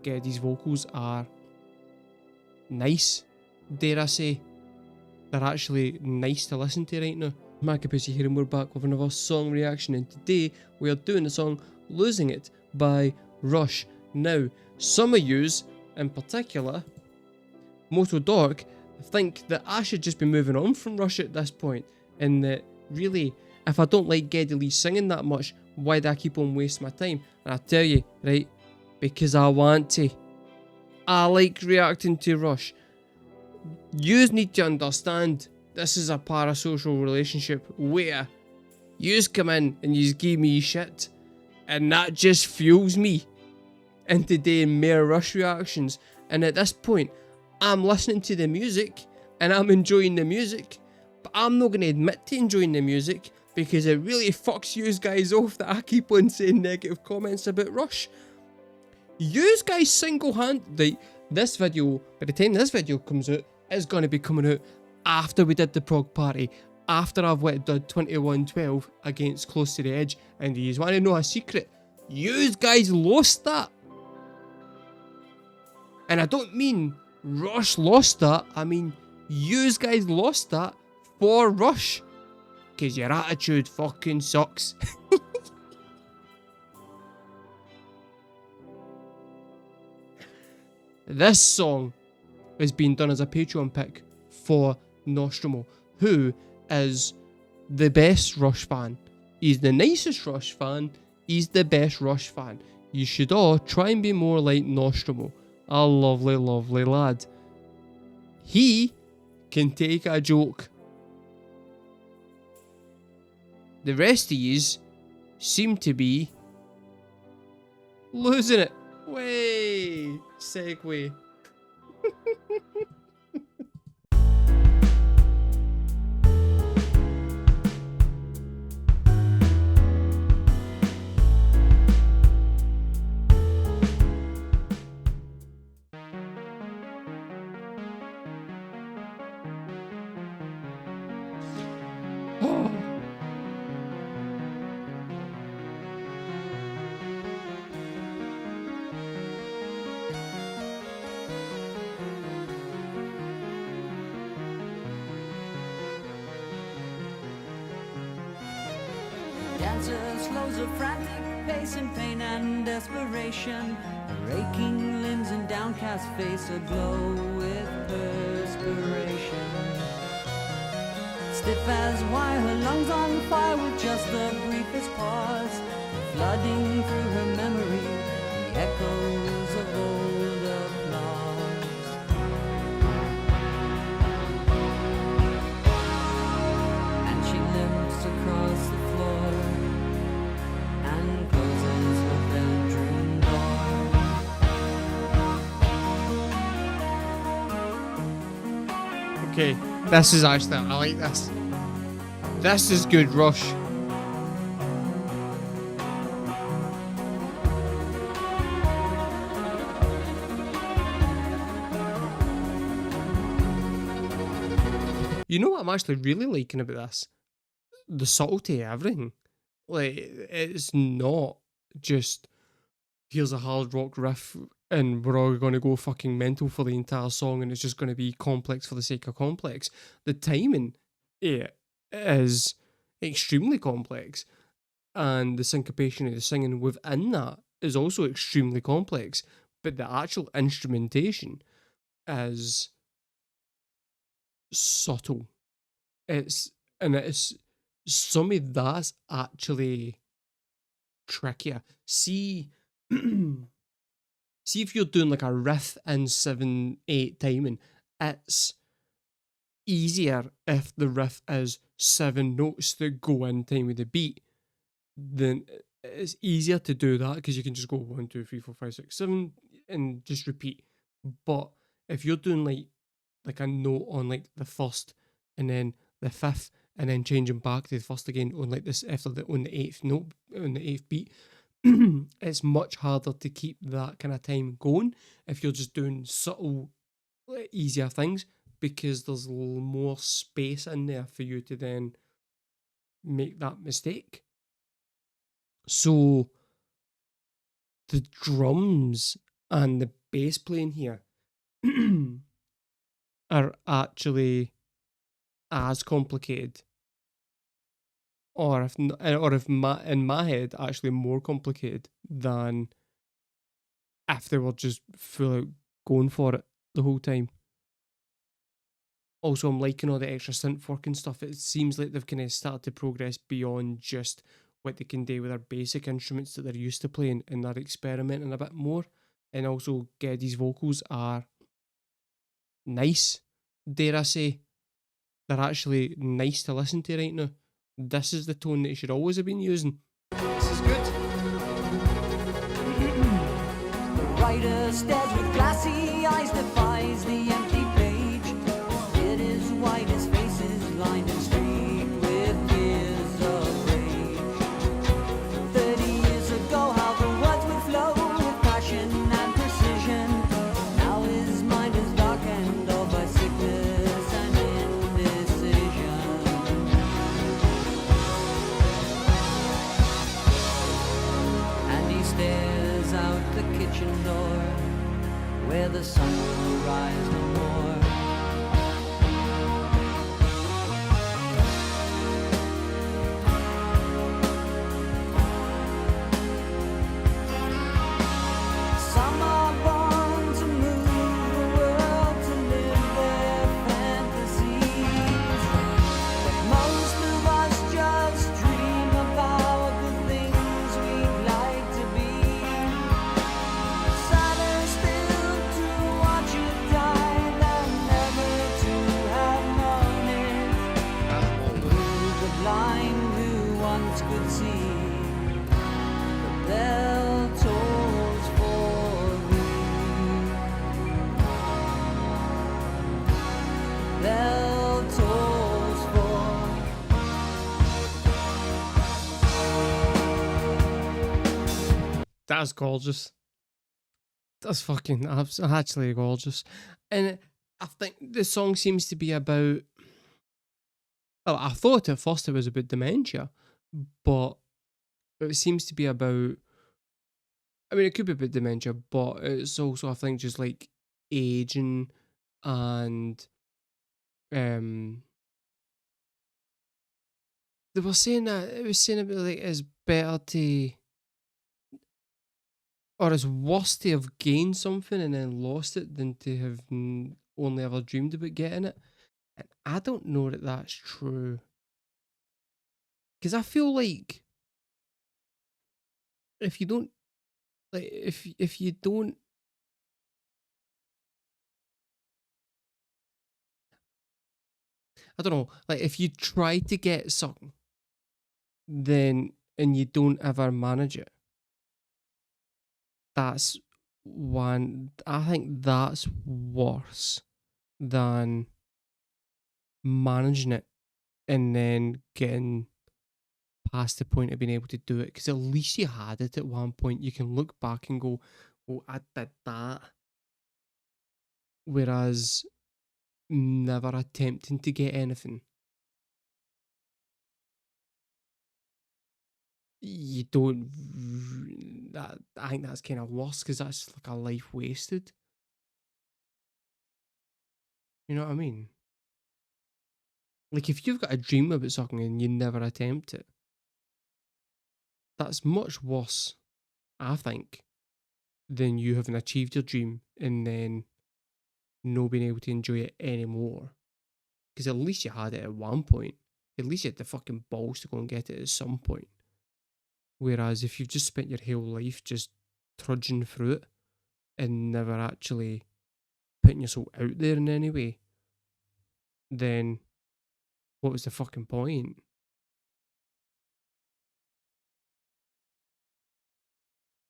Geddy's vocals are nice, dare I say. They're actually nice to listen to right now. Markabusi here, and we're back with another song reaction, and today we are doing the song Losing It by Rush. Now, some of yous, in particular, Moto Dork, think that I should just be moving on from Rush at this point, and that really, if I don't like Geddy Lee singing that much, why do I keep on wasting my time? And I tell you, right, because I want to. I like reacting to Rush. Yous need to understand this is a parasocial relationship where yous come in and yous give me shit, and that just fuels me into doing more Rush reactions. And at this point, I'm listening to the music and I'm enjoying the music, but I'm not going to admit to enjoying the music because it really fucks yous guys off that I keep on saying negative comments about Rush. Yous guys single-handedly, this video, by the time this video comes out, is going to be coming out after we did the prog party, after I've went and done 21-12 against Close to the Edge, and you want to know a secret? Yous guys lost that. And I don't mean Rush lost that, I mean yous guys lost that for Rush, because your attitude fucking sucks. This song is being done as a Patreon pick for Nostromo, who is the best Rush fan. He's the nicest Rush fan, he's the best Rush fan. You should all try and be more like Nostromo, a lovely, lovely lad. He can take a joke. The rest of yous seem to be losing it. Way segue. Dancer slows a frantic pace in pain and desperation. Her aching limbs and downcast face aglow with perspiration. Stiff as wire, her lungs on fire with just the briefest pause. Flooding through her memory, the echoes of old applause. And she limps across the floor and closes her bedroom door. Okay, this is actually, I like this. This is good Rush. You know what I'm actually really liking about this? The subtlety of everything. Like, it's not just, here's a hard rock riff and we're all going to go fucking mental for the entire song and it's just going to be complex for the sake of complex. The timing is extremely complex, and the syncopation of the singing within that is also extremely complex, but the actual instrumentation is subtle. It's some of that's actually trickier. See if you're doing like a riff in 7/8 timing, it's easier if the riff is 7 notes that go in time with the beat. Then it's easier to do that because you can just go 1, 2, 3, 4, 5, 6, 7 and just repeat. But if you're doing like a note on like the first and then the fifth and then changing back to the first again on like this after on the 8th note, on the 8th beat, it's much harder to keep that kind of time going if you're just doing subtle, easier things, because there's more space in there for you to then make that mistake. So the drums and the bass playing here are actually as complicated, or in my head actually more complicated than if they were just full out going for it the whole time. Also, I'm liking all the extra synth work and stuff. It seems like they've kind of started to progress beyond just what they can do with their basic instruments that they're used to playing, and they're experimenting a bit more. And also, Geddy's vocals are nice, dare I say. They're actually nice to listen to right now. This is the tone that you should always have been using. This is good. The writer stares with glassy eyes, defies the empty page. It is white, his face is lined and streaked with tears of rage. 30 years ago, how the words would flow with passion and precision. Now his mind is darkened all by sickness and indecision. And he stares out the kitchen door, where the sun will rise no more. Some are born to move the world, to live their fantasies, but most of us just dream about the things we'd like to be. Sadder still to watch it die than never to have known it. The blind who once could see, the bell tolls for me. Bell tolls for. That's gorgeous. That's fucking actually gorgeous. And I think the song seems to be about. Well, I thought at first it was about dementia, but it seems to be about. I mean, it could be about dementia, but it's also, I think, just like aging and. They were saying that it was saying about like it's better to. Or it's worse to have gained something and then lost it than to have only ever dreamed about getting it. And I don't know that that's true. Because I feel like if you don't, like, if you don't, I don't know, like if you try to get something, then and you don't ever manage it, that's one. I think that's worse than managing it and then getting past the point of being able to do it, because at least you had it at one point. You can look back and go, "Oh, I did that," whereas never attempting to get anything, you don't. That, I think that's kind of worse, because that's like a life wasted. You know what I mean? Like if you've got a dream about something and you never attempt it, that's much worse, I think, than you having achieved your dream and then not being able to enjoy it anymore. Because at least you had it at one point. At least you had the fucking balls to go and get it at some point. Whereas if you've just spent your whole life just trudging through it and never actually putting yourself out there in any way, then what was the fucking point?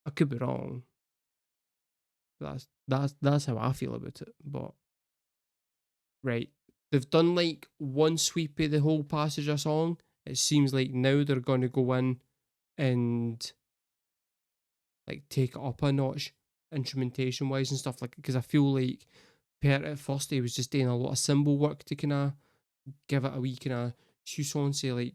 I could be wrong. That's how I feel about it. But right, they've done like one sweep of the whole passage of song. It seems like now they're going to go in and like take it up a notch, instrumentation wise and stuff, like, because I feel like Pert at first he was just doing a lot of cymbal work to kind of give it a wee kind of say like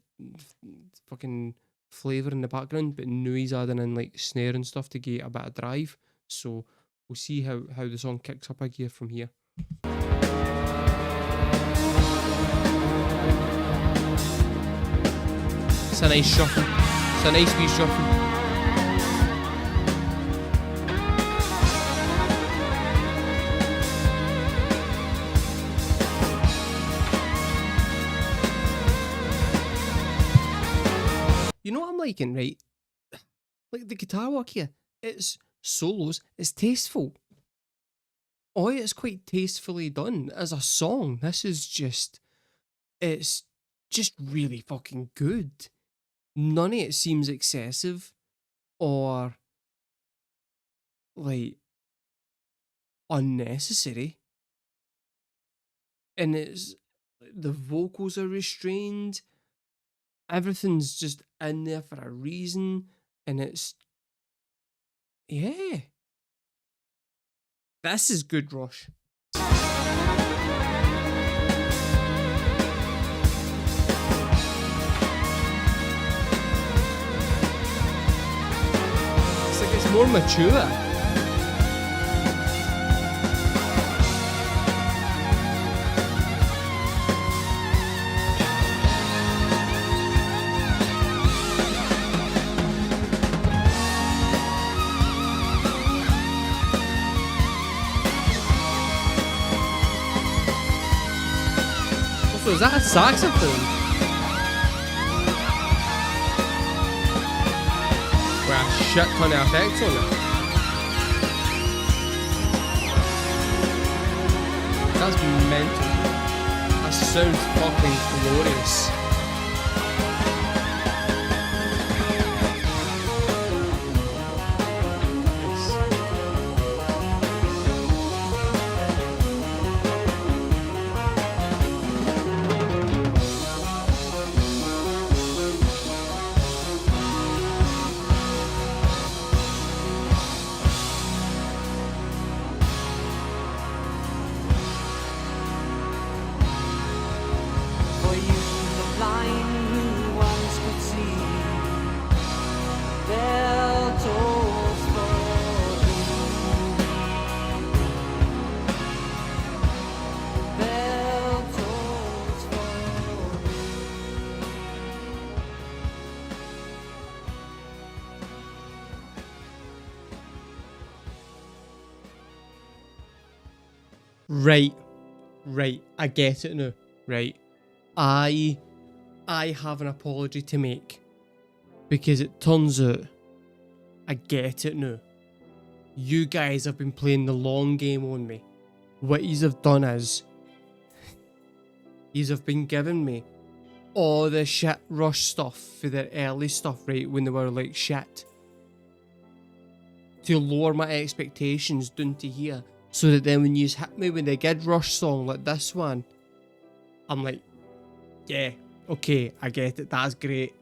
fucking flavour in the background, but now he's adding in like snare and stuff to get a bit of drive. So we'll see how the song kicks up a gear from here. It's a nice shuffle. It's a nice wee shuffle. You know what I'm liking, right? Like the guitar work here, it's solos, it's tasteful. Oh, it's quite tastefully done as a song. This is just, it's just really fucking good. None of it seems excessive or like unnecessary. And it's, the vocals are restrained. Everything's just in there for a reason. And it's, yeah. This is good, Rush. It's like it's more mature. Also, is that a saxophone? With a shit ton of effects on it. That's mental. That sounds fucking glorious. For you, the blind who once could see, bell tolls for thee. Bell tolls for thee. Right, I get it now. Right. I have an apology to make. Because it turns out I get it now. You guys have been playing the long game on me. What yous have done is yous have been giving me all the shit Rush stuff for their early stuff, right, when they were like shit. To lower my expectations down to here. So that then when yous hit me with a good Rush song like this one, I'm like, yeah, okay, I get it, that's great.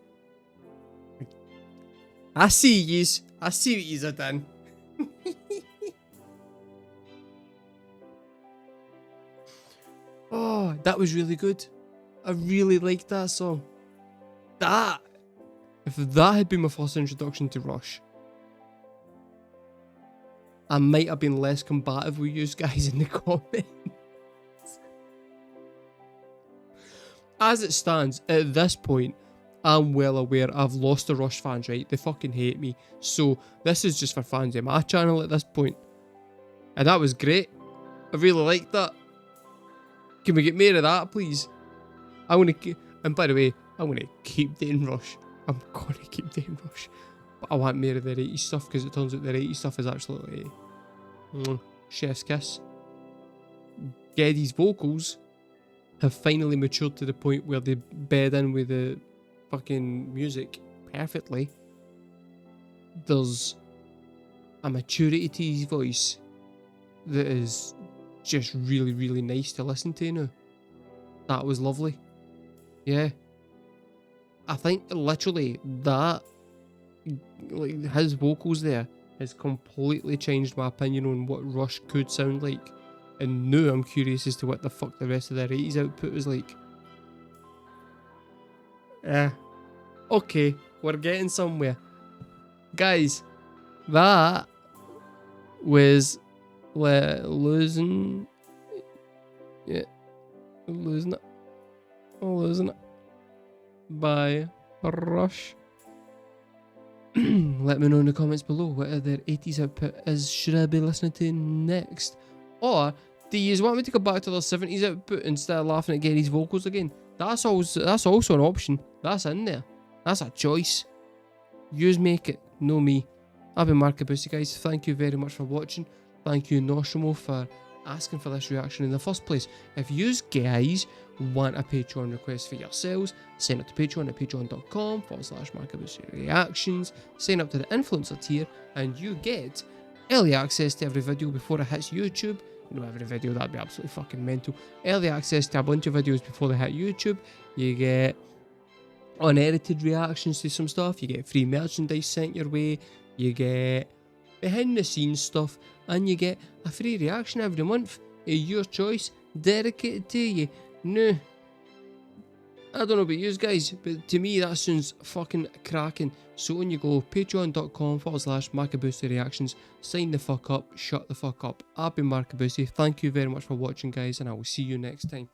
I see yous. I see what yous have done. Oh, that was really good. I really liked that song. If that had been my first introduction to Rush, I might have been less combative with you guys in the comments. As it stands, at this point, I'm well aware I've lost the Rush fans, right? They fucking hate me. So this is just for fans of my channel at this point. And that was great. I really liked that. Can we get more of that, please? And by the way, I'm going to keep doing Rush. I'm going to keep doing Rush. But I want more of their 80s stuff, because it turns out their 80s stuff is absolutely chef's kiss. Geddy's vocals have finally matured to the point where they bed in with the fucking music perfectly. There's a maturity to his voice that is just really, really nice to listen to now. That was lovely. Yeah. I think literally that, like, his vocals there has completely changed my opinion on what Rush could sound like. And now I'm curious as to what the fuck the rest of their 80s output was like. Okay, we're getting somewhere. Guys, that was losing it. Losing it by Rush. Let me know in the comments below what other 80s output should I be listening to next, or do you want me to go back to the 70s output instead of laughing at Gary's vocals again? That's also an option. That's in there. That's a choice. Yous make it, no me. I've been markabusi, guys. Thank you very much for watching. Thank you Noshimo for asking for this reaction in the first place. If yous guys want a Patreon request for yourselves, sign up to Patreon at patreon.com/markabusi-reactions. Sign up to the influencer tier and you get early access to every video before it hits YouTube. You know, every video, that'd be absolutely fucking mental. Early access to a bunch of videos before they hit YouTube. You get unedited reactions to some stuff. You get free merchandise sent your way. You get behind the scenes stuff. And you get a free reaction every month of your choice, dedicated to you. No, I don't know about you guys, but to me that sounds fucking cracking. So on you go, patreon.com/markabusi-reactions. Sign the fuck up, shut the fuck up. I've been markabusi. Thank you very much for watching, guys, and I will see you next time.